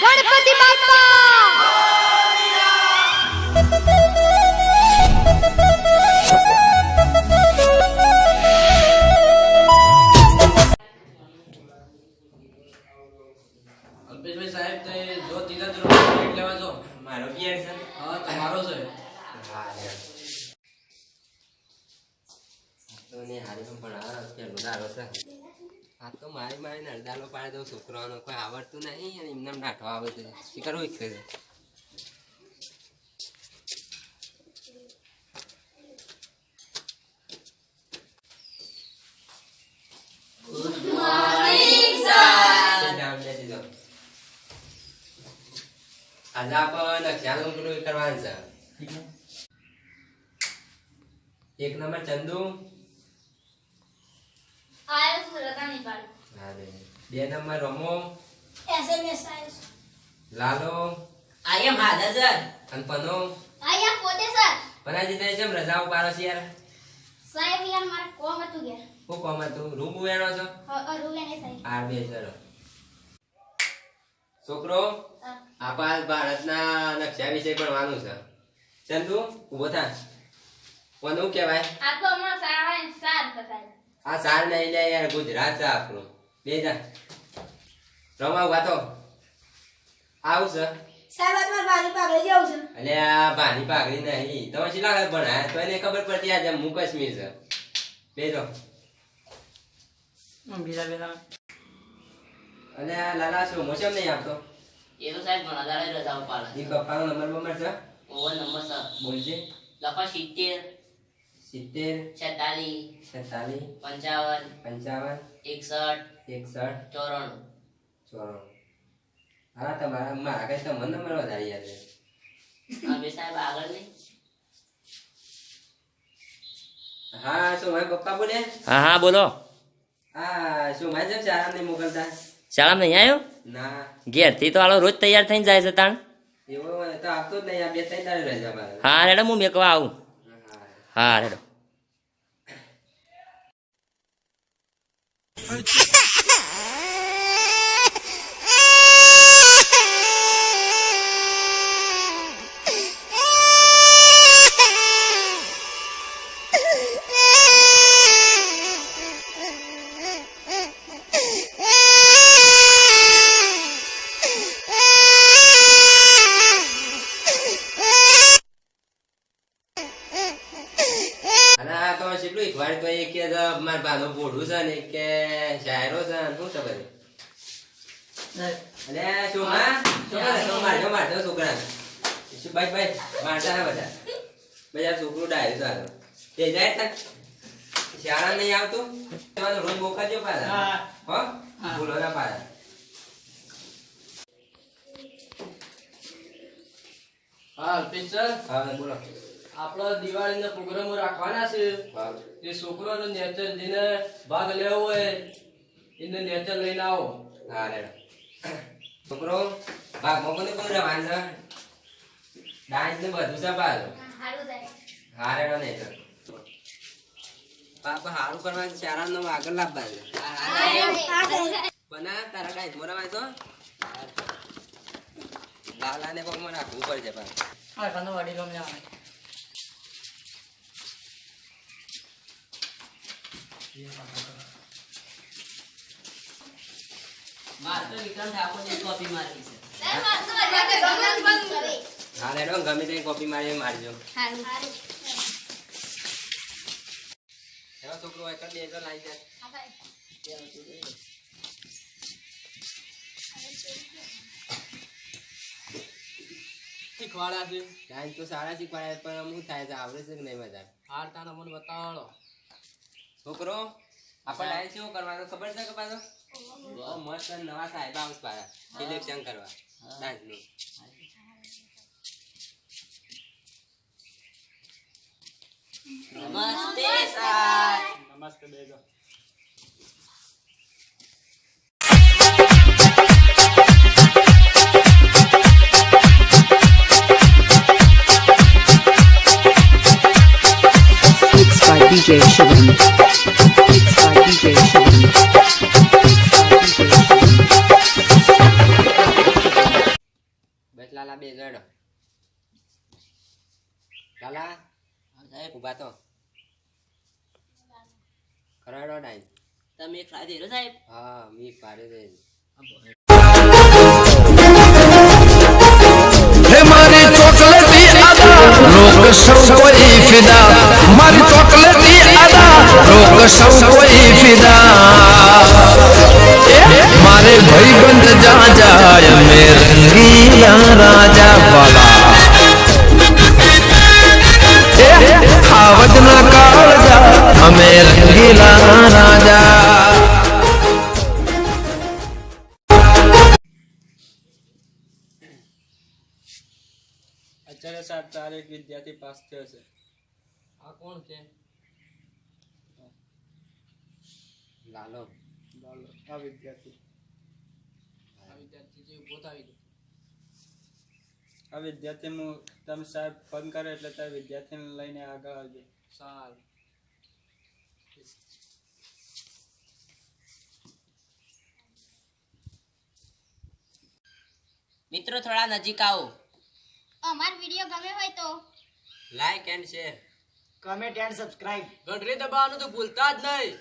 ગણપતિ બાપ્પા અલ્પેશભાઈ સાહેબ તો જો ત્રીજા ધોરણ પ્લેટ લેવા જો મારો પિયર છે. હા તમારો છે હા લે. તો ને હારી તો પણ આ પેલો દારો છે. આ તો મારી અડધાલો પાડે તો છોકરાઓનો કોઈ આવડતું નહીં અને એમને નાઠો આવે છે. શી કરવું ઈચ્છે છે. આજે આપણે નકશાનું પેલું કરવાનું છે. એક નંબર ચંદુ. આયો સુરતાની પાડ હા બે. બે નંબર રમો. એસએમએસ આયો લાલો આયમ હાદા સર અને પનો. આયા પોતે સર પનાજી તઈ જેમ રજાઓ પાડો છે યાર. સાહેબ યાર મારે કોમ હતું ગયા હું કોમ હતું રૂબુ વેણો છો. રૂવેને સાહેબ આ બે સર છોકરો આપણા ભારતના નકશા વિશે ભણવાનું છે. ચંદુ ઉભો થા. કોનું કહેવાય? આ તો હમણાં સારા સાર હતા આ સાર નહીં લે યાર, ગુજરાત છે આપણું. બે જા રમા ઉભા તો આવું છે. સાહેબ માર બારી પાગલે જાવ છે એટલે આ ભાની પાઘડી નહીં તમે શી લાગે ભણાય તો એને ખબર પડતી આ જમ્મુ કાશ્મીર છે. બે જો અને આ લાલા શું મોસમ નહીં આપતો. એ તો સાહેબ ઘણા દાડે રજાઓ પાડે ઈ પપ્પાનો નંબર છે. ઓવર નંબર સર બોલજે. લખો 70 70 46 46 55 55 61 61 94 94. હા તમારા મારા કઈ તમને નંબર વધારે યાદ છે. આ બે સાહેબ આગળ નહીં હા શું મારા પપ્પા બોલે? હા હા બોલો. હા શું મારે જેમ શાળા નહીં મોકલતા? શાળામાં નહીં આવ્યો? ના ઘેરથી તો આલો રોજ તૈયાર થઈને જાય છે તાણ. એવું તો આપતો જ નહીં. આ બે ત્રણ દાડે રજા મારે. હા રેડો હું મેકવા આવું. હા રેડો. અને આ તો કેટલું એકવાર તો એ કે મારા ભાનો ભોળું છે ને કે શાયરો છે ને શું છે બધું. અલે શું મારજો છોકરા શું ભાઈ મારતા ને બધા છોકરું ડાયું સારું તે જાય તક શાળા નહીં આવતું તમારે રોજ મોકલજો પાછા. હો ભૂલો ના પાછા. હા અલ્પેશ સર હા બોલો. આપણો દિવાળીના પ્રોગ્રામો રાખવાના છે. હા જે છોકરાનો નેચર જેને ભાગ લેવો હોય એને નેચર લઈને આવો. હા રેડો. છોકરો ભાગ મોકલે કોણ રવાન છે? ડાન્સ ને બધું છે પાછું. હારું સાહેબ હા રેડો નહીં તો બાપા હારું કરવાનું શાળાનો આગળ લાવવાનું. બના તારા કાંઈ મોરામાં તો લાલાને પગમાં રાખવું પડશે પાછું. માર તો વિક્રમ ઠાકોરની કોપી મારી છે સાહેબ આ તો ગમત બંધ કરે હા રેડો ગમે તે કોપી મારી મારજો. હારું હારું એવો છોકરો હોય કર દે તો લાઈ જાય. હા સાહેબ શીખવાડા છે ડાન્સ તો સારા શીખવાડે પણ શું થાય છે આવડે છે કે નહીં બધા? હાર તાનો મને બતાવો. છોકરો આપણે ડાન્સ કેવો કરવાનો ખબર છે કે પાછો? બહુ મસ્ત નવા સાહેબ આવશે પાછા સિલેક્શન કરવા ડાન્સનું. નમસ્તે સર નમસ્તે બેગો. Mixed by DJ Shivan. Mixed by DJ Shivan. Mixed by DJ Shivan. બેસી જોડો ચાલા સાહેબ ઊભા તો ખરાડો ડાઈ તમે એક ખાધી હેરો સાહેબ હા મી પાડી દે हमारी चॉकलेटी अदा लोग सब कोई फिदा हमारी चॉकलेटी अदा लोग सब कोई फिदा मारे भाई बंद जा जाए में रंगीला राजा वाला खावजना कालजा हमें रंगीला राजा આચાર્ય સાહેબ ચાર એક વિદ્યાર્થી પાસ થયો છે આ કોણ છે લાલો બોલો આ વિદ્યાર્થી આ વિદ્યાર્થી જે ઉભો થાય છે. આ વિદ્યાર્થી હું તમે સાહેબ ફોન કરો એટલે તમે વિદ્યાર્થીને લઈને આગળ આવજો સારું મિત્રો થોડા નજીક આવો અમારો વિડિયો ગમે હોય તો લાઈક એન્ડ શેર ઘંટડી દબાવવાનું તો ભૂલતા જ નહીં.